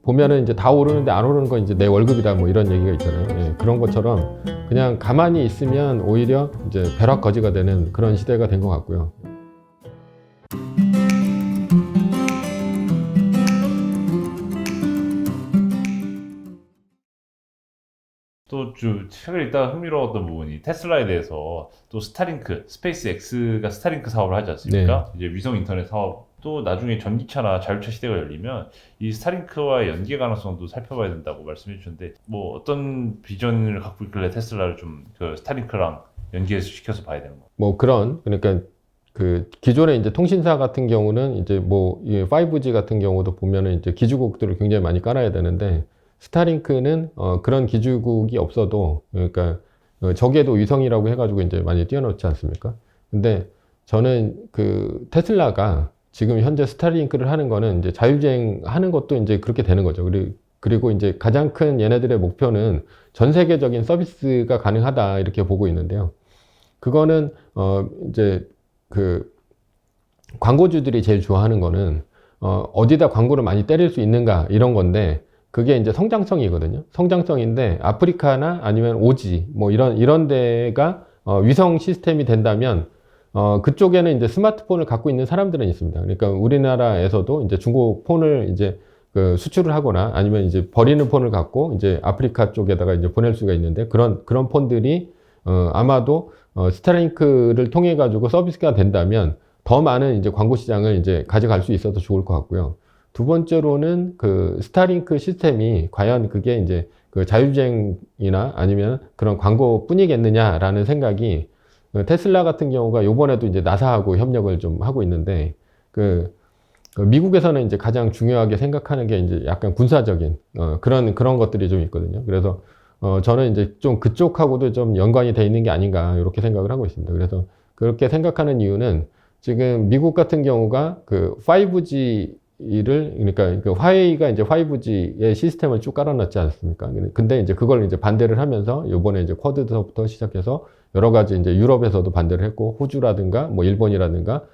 보면은 이제 다 오르는데 안 오르는 건 이제 내 월급이다 뭐 이런 얘기가 있잖아요. 예, 그런 것처럼 그냥 가만히 있으면 오히려 이제 벼락거지가 되는 그런 시대가 된 것 같고요. 또 좀 책을 읽다가 흥미로웠던 부분이 테슬라에 대해서 또 스타링크, 스페이스 X가 스타링크 사업을 하지 않습니까? 이제 위성 인터넷 사업 또 나중에 전기차나 자율차 시대가 열리면 이 스타링크와의 연계 가능성도 살펴봐야 된다고 말씀해 주셨는데 뭐 어떤 비전을 갖고 있길래 테슬라를 좀 그 스타링크랑 연계시켜서 봐야 되는 거? 뭐 그런 그러니까 그 기존의 이제 통신사 같은 경우는 이제 뭐 5G 같은 경우도 보면은 이제 기지국들을 굉장히 많이 깔아야 되는데 스타링크는 그런 기지국이 없어도 그러니까 적에도 위성이라고 해가지고 이제 많이 띄워놓지 않습니까? 근데 저는 그 테슬라가 지금 현재 스타링크를 하는 거는 이제 자율주행 하는 것도 이제 그렇게 되는 거죠. 그리고 이제 가장 큰 얘네들의 목표는 전 세계적인 서비스가 가능하다 이렇게 보고 있는데요. 그거는 이제 그 광고주들이 제일 좋아하는 거는 어디다 광고를 많이 때릴 수 있는가 이런 건데 그게 이제 성장성이거든요. 성장성인데 아프리카나 아니면 오지 뭐 이런 데가 위성 시스템이 된다면 그쪽에는 이제 스마트폰을 갖고 있는 사람들은 있습니다. 그러니까 우리나라에서도 이제 중국 폰을 이제 그 수출을 하거나 아니면 이제 버리는 폰을 갖고 이제 아프리카 쪽에다가 이제 보낼 수가 있는데 그런 폰들이 아마도 스타링크를 통해 가지고 서비스가 된다면 더 많은 이제 광고 시장을 이제 가져갈 수 있어서 좋을 것 같고요. 두 번째로는 그 스타링크 시스템이 과연 그게 이제 그 자율주행이나 아니면 그런 광고뿐이겠느냐라는 생각이 테슬라 같은 경우가 요번에도 이제 나사하고 협력을 좀 하고 있는데 그 미국에서는 이제 가장 중요하게 생각하는 게 이제 약간 군사적인 그런 것들이 좀 있거든요. 그래서 저는 이제 좀 그쪽하고도 좀 연관이 돼 있는 게 아닌가 이렇게 생각을 하고 있습니다. 그래서 그렇게 생각하는 이유는 지금 미국 같은 경우가 그 5G를 그러니까 그 화웨이가 이제 5G의 시스템을 쭉 깔아놨지 않습니까? 근데 이제 그걸 이제 반대를 하면서 요번에 이제 쿼드서부터 시작해서 여러 가지 이제 유럽에서도 반대를 했고 호주라든가 뭐 일본이라든가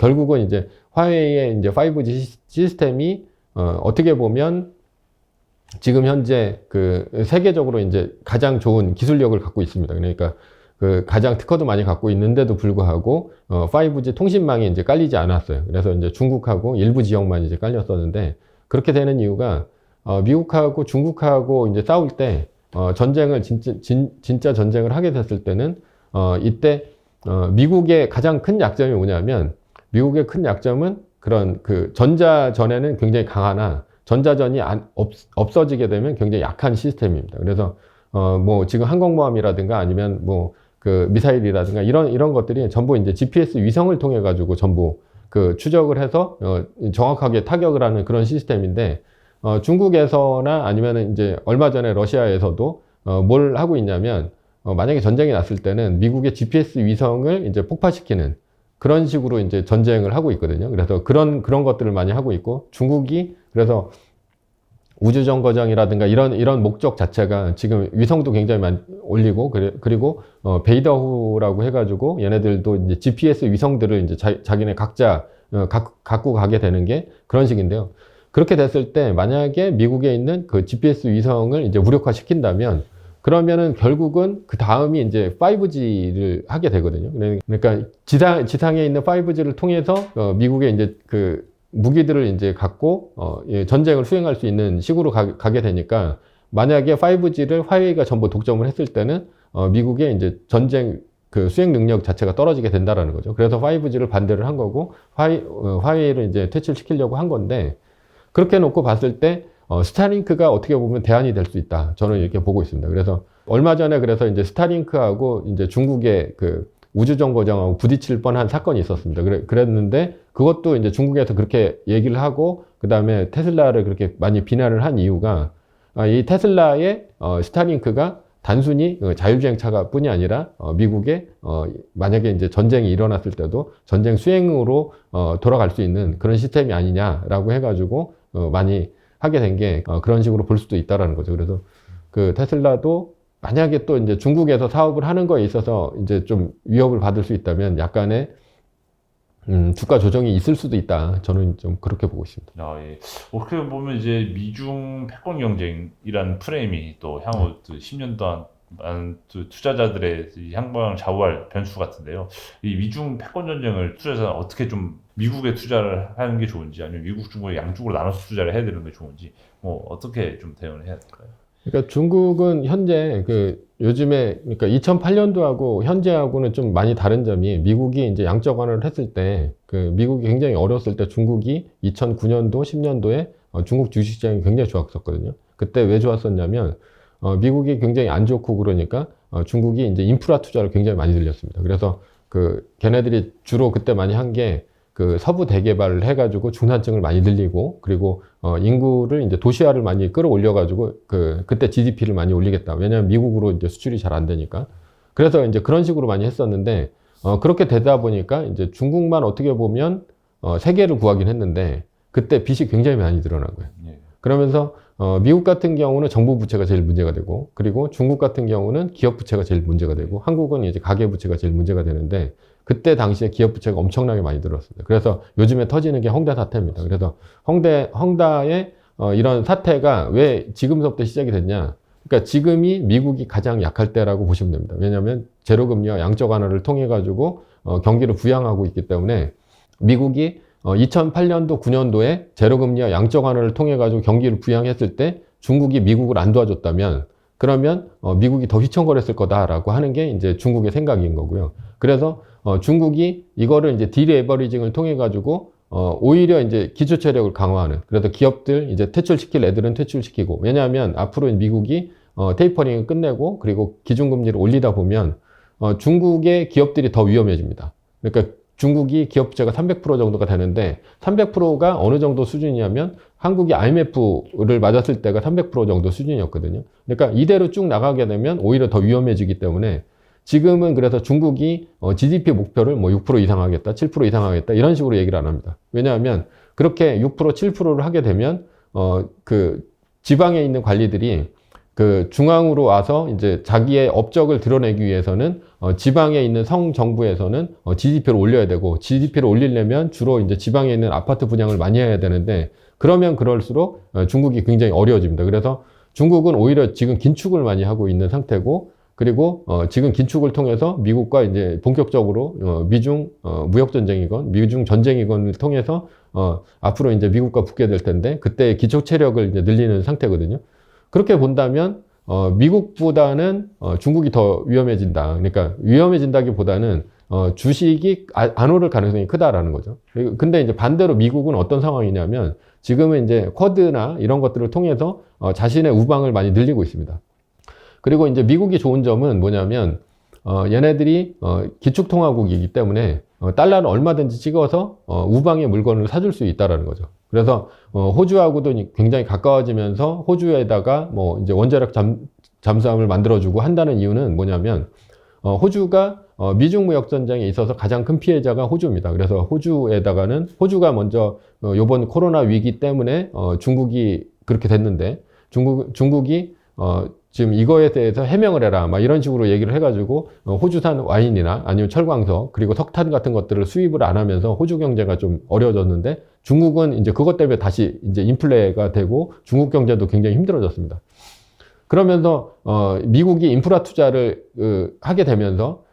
결국은 이제 화웨이의 이제 5G 시스템이 어떻게 보면 지금 현재 그 세계적으로 이제 가장 좋은 기술력을 갖고 있습니다. 그러니까 그 가장 특허도 많이 갖고 있는데도 불구하고 5G 통신망이 이제 깔리지 않았어요. 그래서 이제 중국하고 일부 지역만 이제 깔렸었는데 그렇게 되는 이유가 미국하고 중국하고 이제 싸울 때 전쟁을 진짜 전쟁을 하게 됐을 때는 이때 미국의 가장 큰 약점이 뭐냐면 미국의 큰 약점은 그런 그 전자전에는 굉장히 강하나 전자전이 없어지게 되면 굉장히 약한 시스템입니다. 그래서 뭐 지금 항공모함이라든가 아니면 뭐 그 미사일이라든가 이런 것들이 전부 이제 GPS 위성을 통해 가지고 전부 그 추적을 해서 정확하게 타격을 하는 그런 시스템인데 중국에서나 아니면은 이제 얼마 전에 러시아에서도 뭘 하고 있냐면 만약에 전쟁이 났을 때는 미국의 GPS 위성을 이제 폭파시키는 그런 식으로 이제 전쟁을 하고 있거든요. 그래서 그런 것들을 많이 하고 있고 중국이 그래서 우주정거장이라든가 이런 목적 자체가 지금 위성도 굉장히 많이 올리고 그리고 베이더호라고 해가지고 얘네들도 이제 GPS 위성들을 이제 자기네 각자 갖고 가게 되는 게 그런 식인데요. 그렇게 됐을 때 만약에 미국에 있는 그 GPS 위성을 이제 무력화 시킨다면 그러면은 결국은 그 다음이 이제 5G를 하게 되거든요. 그러니까 지상에 있는 5G를 통해서 미국의 이제 그 무기들을 이제 갖고 전쟁을 수행할 수 있는 식으로 가게 되니까 만약에 5G를 화웨이가 전부 독점을 했을 때는 미국의 이제 전쟁 그 수행 능력 자체가 떨어지게 된다라는 거죠. 그래서 5G를 반대를 한 거고 화웨이를 이제 퇴출시키려고 한 건데 그렇게 놓고 봤을 때 스타링크가 어떻게 보면 대안이 될 수 있다. 저는 이렇게 보고 있습니다. 그래서 얼마 전에 그래서 이제 스타링크하고 이제 중국의 그 우주정거장하고 부딪힐 뻔한 사건이 있었습니다. 그랬는데 그것도 이제 중국에서 그렇게 얘기를 하고 그 다음에 테슬라를 그렇게 많이 비난을 한 이유가 이 테슬라의 스타링크가 단순히 자율주행차가 뿐이 아니라 미국의 만약에 이제 전쟁이 일어났을 때도 전쟁 수행으로 돌아갈 수 있는 그런 시스템이 아니냐라고 해가지고 많이 하게 된 게 그런 식으로 볼 수도 있다라는 거죠. 그래서 그 테슬라도 만약에 또 이제 중국에서 사업을 하는 거에 있어서 이제 좀 위협을 받을 수 있다면 약간의 주가 조정이 있을 수도 있다. 저는 좀 그렇게 보고 있습니다. 예. 어떻게 보면 이제 미중 패권 경쟁이라는 프레임이 또 향후 10년 동안 많은 투자자들의 이 향방을 좌우할 변수 같은데요. 이 미중 패권 전쟁을 투자자는 어떻게 좀 미국에 투자를 하는 게 좋은지, 아니면 미국, 중국에 양쪽으로 나눠서 투자를 해야 되는 게 좋은지, 뭐 어떻게 좀 대응을 해야 될까요? 그러니까 중국은 현재 요즘에 그러니까 2008년도하고 현재하고는 좀 많이 다른 점이, 미국이 이제 양적 완화를 했을 때 미국이 굉장히 어려웠을 때 중국이 2009년도, 10년도에 중국 주식시장이 굉장히 좋았었거든요. 그때 왜 좋았었냐면 미국이 굉장히 안 좋고 그러니까 중국이 이제 인프라 투자를 굉장히 많이 들렸습니다. 그래서 걔네들이 주로 그때 많이 한 게 서부 대개발을 해가지고 중산층을 많이 늘리고, 그리고 인구를 이제 도시화를 많이 끌어올려가지고 그때 GDP를 많이 올리겠다. 왜냐하면 미국으로 이제 수출이 잘 안 되니까. 그래서 이제 그런 식으로 많이 했었는데 그렇게 되다 보니까 이제 중국만 어떻게 보면 세계를 구하긴 했는데 그때 빚이 굉장히 많이 늘어난 거예요. 그러면서 미국 같은 경우는 정부 부채가 제일 문제가 되고, 그리고 중국 같은 경우는 기업 부채가 제일 문제가 되고, 한국은 이제 가계 부채가 제일 문제가 되는데, 그때 당시에 기업 부채가 엄청나게 많이 들었습니다. 그래서 요즘에 터지는 게 헝다 사태입니다. 그래서 헝다의 이런 사태가 왜 지금서부터 시작이 됐냐? 그러니까 지금이 미국이 가장 약할 때라고 보시면 됩니다. 왜냐하면 제로금리와 양적 완화를 통해 가지고 경기를 부양하고 있기 때문에, 미국이 2008년도, 9년도에 제로금리와 양적 완화를 통해 가지고 경기를 부양했을 때 중국이 미국을 안 도와줬다면, 그러면 미국이 더 휘청거렸을 거다라고 하는 게 이제 중국의 생각인 거고요. 그래서 중국이 이거를 이제 디레버리징을 통해 가지고 오히려 이제 기초 체력을 강화하는, 그래서 기업들 이제 퇴출시킬 애들은 퇴출시키고, 왜냐하면 앞으로 미국이 테이퍼링을 끝내고 그리고 기준금리를 올리다 보면 중국의 기업들이 더 위험해집니다. 그러니까 중국이 기업 부채가 300% 정도가 되는데, 300%가 어느 정도 수준이냐면 한국이 IMF를 맞았을 때가 300% 정도 수준이었거든요. 그러니까 이대로 쭉 나가게 되면 오히려 더 위험해지기 때문에, 지금은 그래서 중국이 GDP 목표를 뭐 6% 이상 하겠다, 7% 이상 하겠다, 이런 식으로 얘기를 안 합니다. 왜냐하면 그렇게 6%, 7%를 하게 되면 지방에 있는 관리들이 중앙으로 와서 이제 자기의 업적을 드러내기 위해서는 지방에 있는 성정부에서는 GDP를 올려야 되고, GDP를 올리려면 주로 이제 지방에 있는 아파트 분양을 많이 해야 되는데, 그러면 그럴수록 중국이 굉장히 어려워집니다. 그래서 중국은 오히려 지금 긴축을 많이 하고 있는 상태고, 그리고 지금 긴축을 통해서 미국과 이제 본격적으로 미중 무역 전쟁이건 미중 전쟁이건을 통해서 앞으로 이제 미국과 붙게 될 텐데, 그때 기초 체력을 이제 늘리는 상태거든요. 그렇게 본다면 미국보다는 중국이 더 위험해진다. 그러니까 위험해진다기보다는 주식이 안 오를 가능성이 크다라는 거죠. 근데 이제 반대로 미국은 어떤 상황이냐면, 지금은 이제 쿼드나 이런 것들을 통해서 자신의 우방을 많이 늘리고 있습니다. 그리고 이제 미국이 좋은 점은 뭐냐면 얘네들이 기축통화국이기 때문에 달러를 얼마든지 찍어서 우방의 물건을 사줄 수 있다라는 거죠. 그래서 호주하고도 굉장히 가까워지면서 호주에다가 뭐 이제 원자력 잠수함을 만들어주고 한다는 이유는 뭐냐면, 호주가 미중 무역 전쟁에 있어서 가장 큰 피해자가 호주입니다. 그래서 호주가 먼저 요번 코로나 위기 때문에 중국이 그렇게 됐는데, 중국이 지금 이거에 대해서 해명을 해라, 막 이런 식으로 얘기를 해가지고 호주산 와인이나 아니면 철광석, 그리고 석탄 같은 것들을 수입을 안 하면서 호주 경제가 좀 어려워졌는데, 중국은 이제 그것 때문에 다시 이제 인플레가 되고 중국 경제도 굉장히 힘들어졌습니다. 그러면서 미국이 인프라 투자를 하게 되면서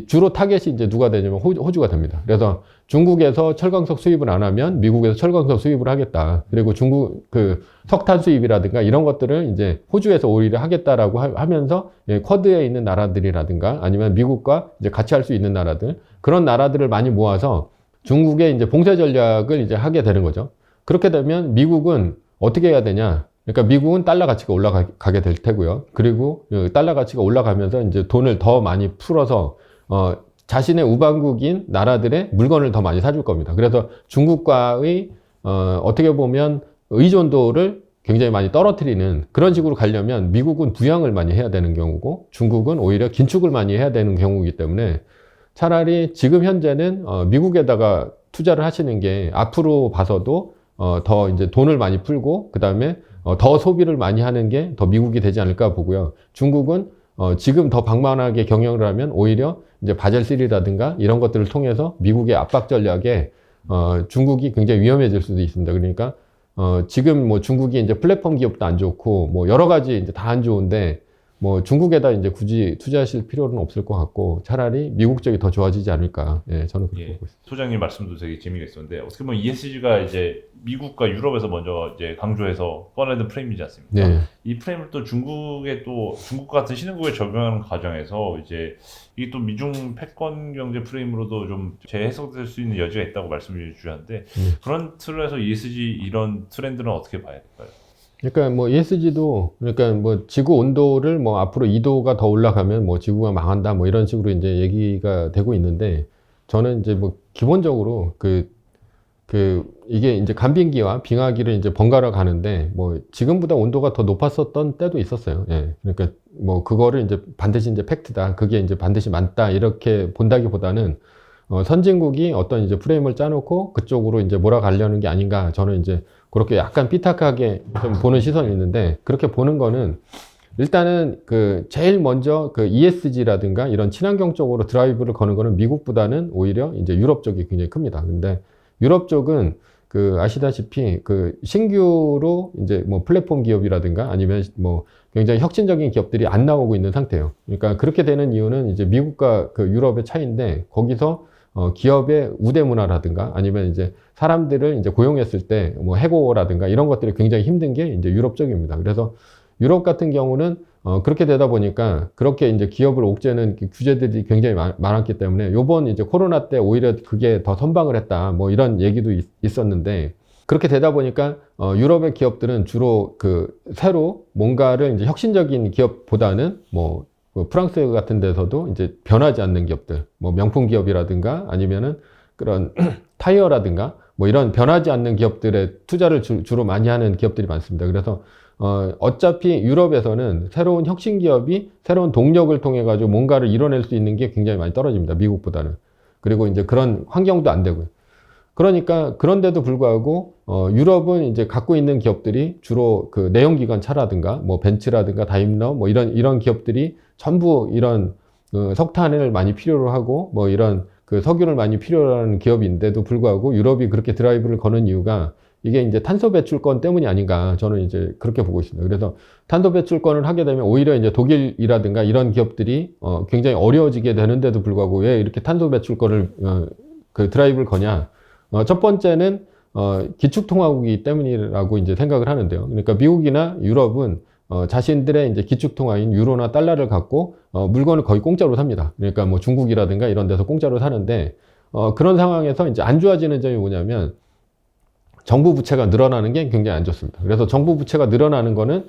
주로 타겟이 이제 누가 되냐면 호주가 됩니다. 그래서 중국에서 철광석 수입을 안 하면 미국에서 철광석 수입을 하겠다. 그리고 중국 석탄 수입이라든가 이런 것들을 이제 호주에서 오히려 하겠다라고 하면서 쿼드에 있는 나라들이라든가 아니면 미국과 이제 같이 할 수 있는 나라들, 그런 나라들을 많이 모아서 중국의 이제 봉쇄 전략을 이제 하게 되는 거죠. 그렇게 되면 미국은 어떻게 해야 되냐? 그러니까 미국은 달러 가치가 올라가게 될 테고요. 그리고 달러 가치가 올라가면서 이제 돈을 더 많이 풀어서 자신의 우방국인 나라들의 물건을 더 많이 사줄 겁니다. 그래서 중국과의 어떻게 보면 의존도를 굉장히 많이 떨어뜨리는 그런 식으로 가려면 미국은 부양을 많이 해야 되는 경우고, 중국은 오히려 긴축을 많이 해야 되는 경우이기 때문에, 차라리 지금 현재는 미국에다가 투자를 하시는 게 앞으로 봐서도 더 이제 돈을 많이 풀고, 그 다음에 더 소비를 많이 하는 게 더 미국이 되지 않을까 보고요. 중국은 지금 더 방만하게 경영을 하면 오히려 이제 바젤 3라든가 이런 것들을 통해서 미국의 압박 전략에 중국이 굉장히 위험해질 수도 있습니다. 그러니까 지금 뭐 중국이 이제 플랫폼 기업도 안 좋고 뭐 여러 가지 이제 다 안 좋은데 뭐 중국에다 이제 굳이 투자하실 필요는 없을 것 같고 차라리 미국 쪽이 더 좋아지지 않을까. 예, 저는 그렇게 보고 있습니다. 소장님 말씀도 되게 재미가 있었는데 어떻게 보면 ESG가 이제 미국과 유럽에서 먼저 이제 강조해서 꺼내는 프레임이지 않습니까? 네. 이 프레임을 또 중국에 또 중국 같은 신흥국에 적용하는 과정에서 이제 이게 또 미중 패권 경제 프레임으로도 좀 재해석될 수 있는 여지가 있다고 말씀을 주셨는데 그런 틀에서 ESG 이런 트렌드는 어떻게 봐야 될까요? 그러니까 뭐 ESG도 그러니까 뭐 지구 온도를 뭐 앞으로 2도가 더 올라가면 뭐 지구가 망한다 뭐 이런 식으로 이제 얘기가 되고 있는데 저는 이제 뭐 기본적으로 이게 이제 간빙기와 빙하기를 이제 번갈아 가는데 뭐 지금보다 온도가 더 높았었던 때도 있었어요. 예. 그러니까 뭐 그거를 이제 반드시 이제 팩트다. 그게 이제 반드시 맞다. 이렇게 본다기보다는 선진국이 어떤 이제 프레임을 짜놓고 그쪽으로 이제 몰아가려는 게 아닌가. 저는 이제 그렇게 약간 삐딱하게 좀 보는 시선이 있는데 그렇게 보는 거는 일단은 제일 먼저 ESG라든가 이런 친환경 쪽으로 드라이브를 거는 거는 미국보다는 오히려 이제 유럽 쪽이 굉장히 큽니다. 근데 유럽 쪽은 아시다시피 신규로 이제 뭐 플랫폼 기업이라든가 아니면 뭐 굉장히 혁신적인 기업들이 안 나오고 있는 상태예요. 그러니까 그렇게 되는 이유는 이제 미국과 유럽의 차이인데 거기서 기업의 우대 문화라든가 아니면 이제 사람들을 이제 고용했을 때 뭐 해고라든가 이런 것들이 굉장히 힘든 게 이제 유럽 쪽입니다. 그래서 유럽 같은 경우는 그렇게 되다 보니까 그렇게 이제 기업을 옥죄는 규제들이 굉장히 많았기 때문에 요번 이제 코로나 때 오히려 그게 더 선방을 했다 뭐 이런 얘기도 있었는데 그렇게 되다 보니까 유럽의 기업들은 주로 새로 뭔가를 이제 혁신적인 기업보다는 뭐 프랑스 같은 데서도 이제 변하지 않는 기업들 뭐 명품 기업이라든가 아니면은 그런 타이어라든가 뭐 이런 변하지 않는 기업들에 투자를 주로 많이 하는 기업들이 많습니다. 그래서 어차피 유럽에서는 새로운 혁신 기업이 새로운 동력을 통해 가지고 뭔가를 이뤄낼 수 있는 게 굉장히 많이 떨어집니다. 미국보다는. 그리고 이제 그런 환경도 안 되고요. 그러니까 그런데도 불구하고 유럽은 이제 갖고 있는 기업들이 주로 내연기관 차라든가 뭐 벤츠라든가 다임러 뭐 이런 기업들이 전부 이런 석탄을 많이 필요로 하고 뭐 이런 석유를 많이 필요로 하는 기업인데도 불구하고 유럽이 그렇게 드라이브를 거는 이유가 이게 이제 탄소 배출권 때문이 아닌가 저는 이제 그렇게 보고 있습니다. 그래서 탄소 배출권을 하게 되면 오히려 이제 독일이라든가 이런 기업들이 굉장히 어려워지게 되는데도 불구하고 왜 이렇게 탄소 배출권을 드라이브를 거냐? 첫 번째는 기축통화국이기 때문이라고 이제 생각을 하는데요. 그러니까 미국이나 유럽은 자신들의 이제 기축통화인 유로나 달러를 갖고 물건을 거의 공짜로 삽니다. 그러니까 뭐 중국이라든가 이런 데서 공짜로 사는데 그런 상황에서 이제 안 좋아지는 점이 뭐냐면 정부 부채가 늘어나는 게 굉장히 안 좋습니다. 그래서 정부 부채가 늘어나는 거는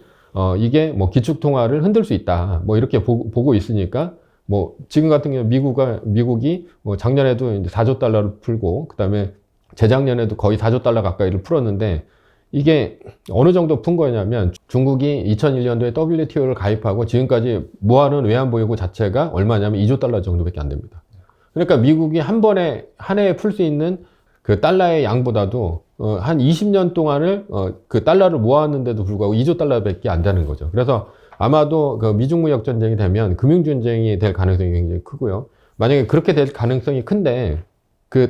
이게 뭐 기축통화를 흔들 수 있다. 뭐 이렇게 보고 있으니까 뭐 지금 같은 경우 미국이 뭐 작년에도 이제 4조 달러를 풀고 그다음에 재작년에도 거의 4조 달러 가까이를 풀었는데 이게 어느 정도 푼 거냐면 중국이 2001년도에 WTO를 가입하고 지금까지 모아놓은 외환보유고 자체가 얼마냐면 2조 달러 정도밖에 안 됩니다. 그러니까 미국이 한 해에 풀 수 있는 달러의 양보다도 한 20년 동안을 달러를 모았는데도 불구하고 2조 달러밖에 안 되는 거죠. 그래서 아마도 미중 무역 전쟁이 되면 금융 전쟁이 될 가능성이 굉장히 크고요. 만약에 그렇게 될 가능성이 큰데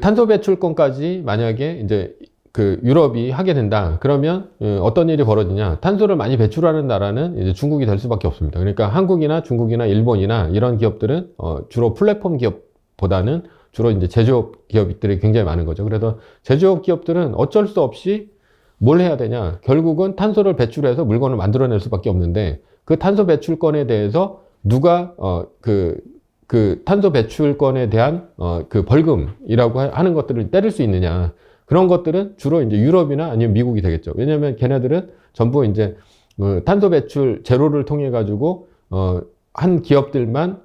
탄소 배출권까지 만약에 이제 유럽이 하게 된다. 그러면 어떤 일이 벌어지냐? 탄소를 많이 배출하는 나라는 이제 중국이 될 수밖에 없습니다. 그러니까 한국이나 중국이나 일본이나 이런 기업들은 주로 플랫폼 기업보다는 주로 이제 제조업 기업들이 굉장히 많은 거죠. 그래서 제조업 기업들은 어쩔 수 없이 뭘 해야 되냐? 결국은 탄소를 배출해서 물건을 만들어낼 수밖에 없는데 그 탄소 배출권에 대해서 누가 탄소 배출권에 대한 벌금이라고 하는 것들을 때릴 수 있느냐? 그런 것들은 주로 이제 유럽이나 아니면 미국이 되겠죠. 왜냐하면 걔네들은 전부 이제 탄소 배출 제로를 통해 가지고 한 기업들만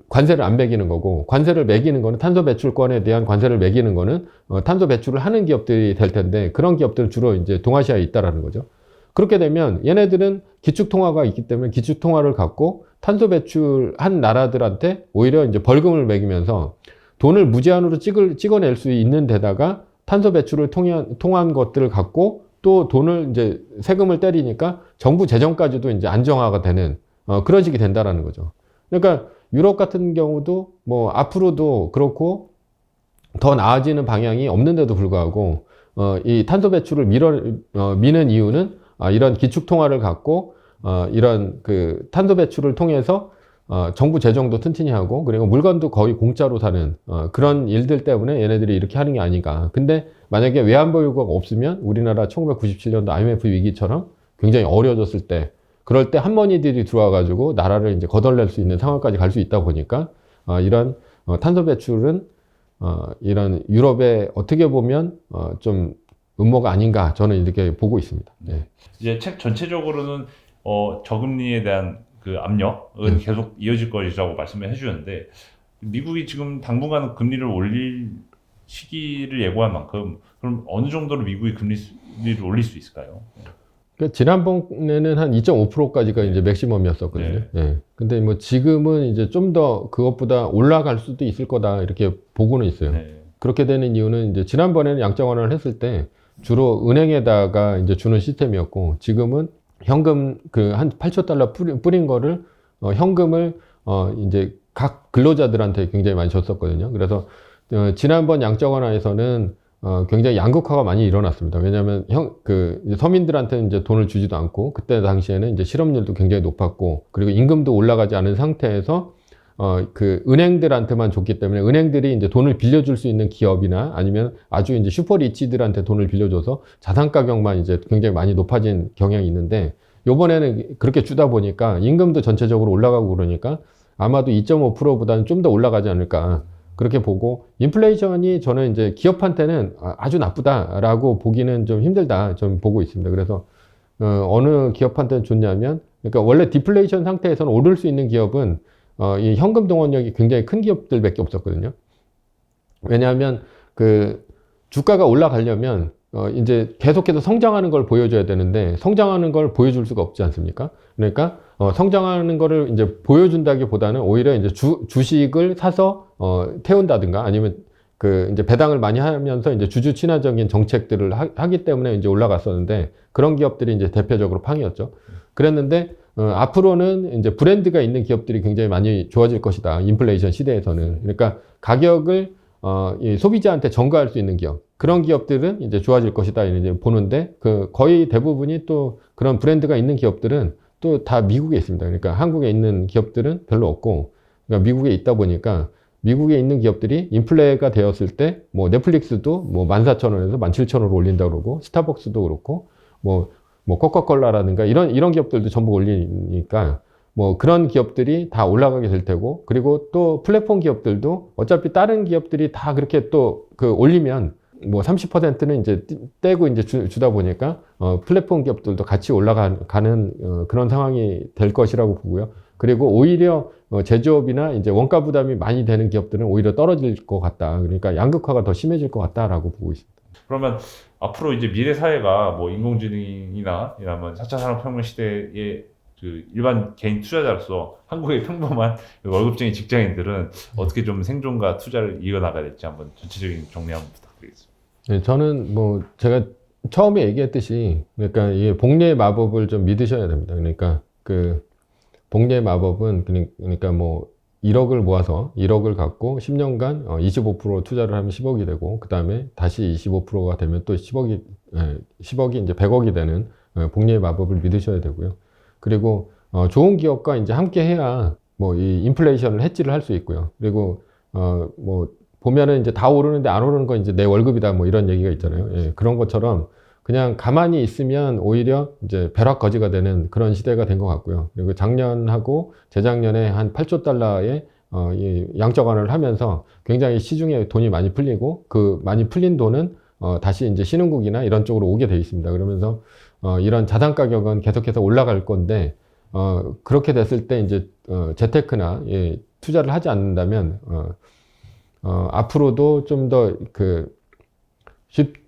관세를 안 매기는 거고 관세를 매기는 거는 탄소 배출권에 대한 관세를 매기는 거는 탄소 배출을 하는 기업들이 될 텐데 그런 기업들은 주로 이제 동아시아에 있다라는 거죠. 그렇게 되면 얘네들은 기축통화가 있기 때문에 기축통화를 갖고 탄소 배출한 나라들한테 오히려 이제 벌금을 매기면서 돈을 무제한으로 찍어낼 수 있는 데다가 탄소 배출을 통한 것들을 갖고 또 돈을 이제 세금을 때리니까 정부 재정까지도 이제 안정화가 되는 그런 식이 된다라는 거죠. 그러니까 유럽 같은 경우도 뭐 앞으로도 그렇고 더 나아지는 방향이 없는데도 불구하고 이 탄소 배출을 미는 이유는 이런 기축 통화를 갖고 이런 그 탄소 배출을 통해서 정부 재정도 튼튼히 하고 그리고 물건도 거의 공짜로 사는 그런 일들 때문에 얘네들이 이렇게 하는 게 아닌가. 근데 만약에 외환보 요구가 없으면 우리나라 1997년도 IMF 위기처럼 굉장히 어려워졌을 때 그럴 때 한머니들이 들어와 가지고 나라를 이제 거덜낼 수 있는 상황까지 갈 수 있다 보니까 이런 탄소 배출은 이런 유럽에 어떻게 보면 좀 음모가 아닌가 저는 이렇게 보고 있습니다. 네. 이제 책 전체적으로는 저금리에 대한 그 압력은 계속 이어질 것이라고 말씀을 해주셨는데 미국이 지금 당분간 금리를 올릴 시기를 예고한 만큼 그럼 어느 정도로 미국이 금리를 올릴 수 있을까요? 그러니까 지난번에는 한 2.5%까지가 이제 맥시멈이었었거든요. 네. 예. 근데 뭐 지금은 이제 좀 더 그것보다 올라갈 수도 있을 거다 이렇게 보고는 있어요. 네. 그렇게 되는 이유는 이제 지난번에는 양적 완화를 했을 때 주로 은행에다가 이제 주는 시스템이었고 지금은 현금 그 한 8조 달러 뿌린 거를 현금을 이제 각 근로자들한테 굉장히 많이 줬었거든요. 그래서 지난번 양적 완화에서는 굉장히 양극화가 많이 일어났습니다. 왜냐하면 이제 서민들한테는 이제 돈을 주지도 않고 그때 당시에는 이제 실업률도 굉장히 높았고 그리고 임금도 올라가지 않은 상태에서 그 은행들한테만 줬기 때문에 은행들이 이제 돈을 빌려줄 수 있는 기업이나 아니면 아주 이제 슈퍼리치들한테 돈을 빌려줘서 자산 가격만 이제 굉장히 많이 높아진 경향이 있는데 요번에는 그렇게 주다 보니까 임금도 전체적으로 올라가고 그러니까 아마도 2.5%보다는 좀 더 올라가지 않을까 그렇게 보고 인플레이션이 저는 이제 기업한테는 아주 나쁘다라고 보기는 좀 힘들다 좀 보고 있습니다. 그래서 어느 기업한테는 좋냐면 그러니까 원래 디플레이션 상태에서는 오를 수 있는 기업은 이 현금 동원력이 굉장히 큰 기업들밖에 없었거든요. 왜냐하면 그 주가가 올라가려면 이제 계속해서 성장하는 걸 보여줘야 되는데 성장하는 걸 보여줄 수가 없지 않습니까? 그러니까 성장하는 거를 이제 보여준다기보다는 오히려 이제 주식을 사서 태운다든가 아니면 그 이제 배당을 많이 하면서 이제 주주 친화적인 정책들을 하기 때문에 이제 올라갔었는데 그런 기업들이 이제 대표적으로 팡이었죠. 그랬는데 앞으로는 이제 브랜드가 있는 기업들이 굉장히 많이 좋아질 것이다. 인플레이션 시대에서는. 그러니까 가격을 이 소비자한테 전가할 수 있는 기업. 그런 기업들은 이제 좋아질 것이다. 이제 보는데 그 거의 대부분이 또 그런 브랜드가 있는 기업들은 또 다 미국에 있습니다. 그러니까 한국에 있는 기업들은 별로 없고 그러니까 미국에 있다 보니까 미국에 있는 기업들이 인플레가 되었을 때 뭐 넷플릭스도 뭐 14,000원에서 17,000원으로 올린다 그러고 스타벅스도 그렇고 뭐 코카콜라라든가 이런 기업들도 전부 올리니까 뭐 그런 기업들이 다 올라가게 될 테고 그리고 또 플랫폼 기업들도 어차피 다른 기업들이 다 그렇게 또 그 올리면 뭐 30%는 이제 떼고 이제 주다 보니까 플랫폼 기업들도 같이 올라가는 그런 상황이 될 것이라고 보고요. 그리고 오히려 제조업이나 이제 원가 부담이 많이 되는 기업들은 오히려 떨어질 것 같다. 그러니까 양극화가 더 심해질 것 같다라고 보고 있습니다. 그러면 앞으로 이제 미래 사회가 뭐 인공지능이나 이런 4차 산업혁명 시대의 그 일반 개인 투자자로서 한국의 평범한 월급쟁이 직장인들은 어떻게 좀 생존과 투자를 이어나가야 될지 한번 전체적인 정리 한번 부탁드리겠습니다. 네, 저는 뭐 제가 처음에 얘기했듯이 그러니까 이 복리의 마법을 좀 믿으셔야 됩니다. 그러니까 그 복리의 마법은 그러니까 뭐 1억을 모아서 1억을 갖고 10년간 25% 투자를 하면 10억이 되고 그 다음에 다시 25%가 되면 또 10억이 이제 100억이 되는 복리의 마법을 믿으셔야 되고요. 그리고 좋은 기업과 이제 함께 해야 뭐 이 인플레이션을 해지를 할 수 있고요. 그리고 뭐 보면은 이제 다 오르는데 안 오르는 건 이제 내 월급이다 뭐 이런 얘기가 있잖아요. 예, 그런 것처럼 그냥 가만히 있으면 오히려 이제 벼락거지가 되는 그런 시대가 된 것 같고요. 그리고 작년하고 재작년에 한 8조 달러의 이 양적 완화를 하면서 굉장히 시중에 돈이 많이 풀리고 그 많이 풀린 돈은 다시 이제 신흥국이나 이런 쪽으로 오게 돼 있습니다. 그러면서 이런 자산 가격은 계속해서 올라갈 건데 그렇게 됐을 때 이제 재테크나 예, 투자를 하지 않는다면 앞으로도 좀 더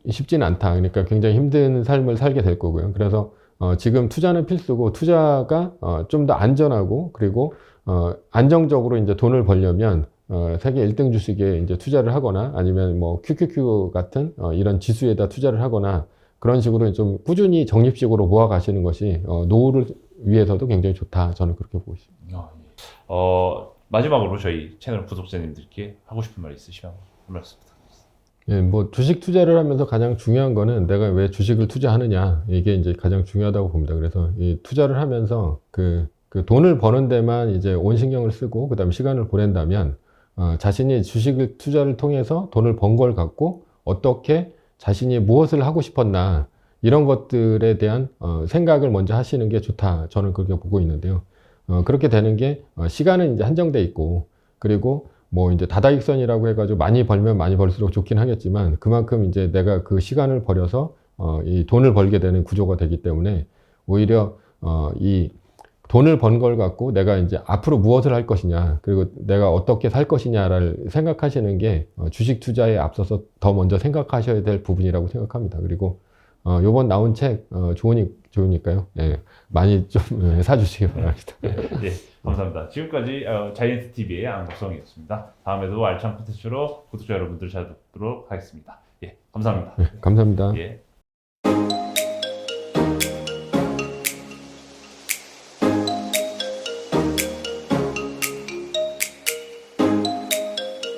쉽지는 않다. 그러니까 굉장히 힘든 삶을 살게 될 거고요. 그래서 지금 투자는 필수고 투자가 좀 더 안전하고 그리고 안정적으로 이제 돈을 벌려면 세계 1등 주식에 이제 투자를 하거나 아니면 뭐 QQQ 같은 이런 지수에다 투자를 하거나 그런 식으로 좀 꾸준히 적립식으로 모아 가시는 것이 노후를 위해서도 굉장히 좋다. 저는 그렇게 보고 있습니다. 마지막으로 저희 채널 구독자님들께 하고 싶은 말 있으시면 한 말씀 부탁드립니다. 예, 뭐 주식 투자를 하면서 가장 중요한 거는 내가 왜 주식을 투자하느냐 이게 이제 가장 중요하다고 봅니다. 그래서 이 투자를 하면서 그 돈을 버는 데만 이제 온 신경을 쓰고 그다음에 시간을 보낸다면 자신이 주식을 투자를 통해서 돈을 번 걸 갖고 어떻게 자신이 무엇을 하고 싶었나 이런 것들에 대한 생각을 먼저 하시는 게 좋다. 저는 그렇게 보고 있는데요. 그렇게 되는 게 시간은 이제 한정돼 있고 그리고 뭐 이제 다다익선이라고 해가지고 많이 벌면 많이 벌수록 좋긴 하겠지만 그만큼 이제 내가 그 시간을 버려서 이 돈을 벌게 되는 구조가 되기 때문에 오히려 이 돈을 번 걸 갖고 내가 이제 앞으로 무엇을 할 것이냐 그리고 내가 어떻게 살 것이냐를 생각하시는 게 주식 투자에 앞서서 더 먼저 생각하셔야 될 부분이라고 생각합니다. 그리고 요번 나온 책 좋으니까요. 예, 많이 좀 사주시기 바랍니다. 네, 감사합니다. 지금까지 자이언트 TV의 안국성이었습니다. 다음에도 알찬 콘텐츠로 구독자 여러분들 찾아뵙도록 하겠습니다. 예, 감사합니다. 네, 감사합니다. 예.